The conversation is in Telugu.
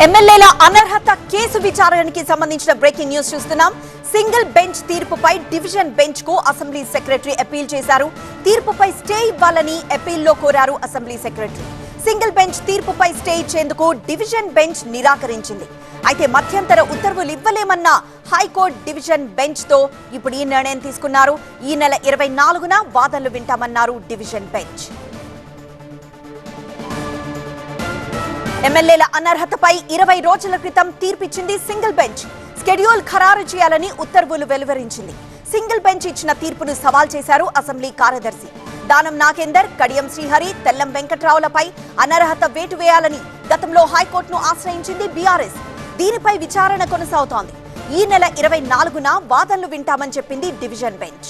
ఎమ్మెల్యేల అనర్హత కేసు విచారణకి సంబంధించిన బ్రేకింగ్ న్యూస్ చూస్తున్నాం. సింగిల్ బెంచ్ తీర్పుపై డివిజన్ బెంచ్ కు అసెంబ్లీ సెక్రటరీ అపీల్ చేశారు. తీర్పుపై స్టే ఇవ్వాలని అపీల్లో కోరారు అసెంబ్లీ సెక్రటరీ. సింగిల్ బెంచ్ తీర్పుపై స్టే ఇచ్చేందుకు డివిజన్ బెంచ్ నిరాకరించింది. అయితే మధ్యంతర ఉత్తర్వులు ఇవ్వలేమన్న హైకోర్టు డివిజన్ బెంచ్ తో ఇప్పుడు ఈ నిర్ణయం తీసుకున్నారు. ఈ నెల 24న వాదనలు వింటామన్నారు డివిజన్ బెంచ్. ఎమ్మెల్యేల అనర్హతపై 20 రోజుల క్రితం తీర్పిచ్చింది సింగిల్ బెంచ్. షెడ్యూల్ ఖరారు చేయాలని ఉత్తర్వులు వెలువరించింది. సింగిల్ బెంచ్ ఇచ్చిన తీర్పును సవాల్ చేశారు అసెంబ్లీ కార్యదర్శి దానం నాగేందర్. కడియం శ్రీహరి, తెల్లం వెంకట్రావులపై అనర్హత వేటు వేయాలని గతంలో హైకోర్టును ఆశ్రయించింది బీఆర్ఎస్. దీనిపై విచారణ కొనసాగుతోంది. ఈ నెల 24న వాదనలు వింటామని చెప్పింది డివిజన్ బెంచ్.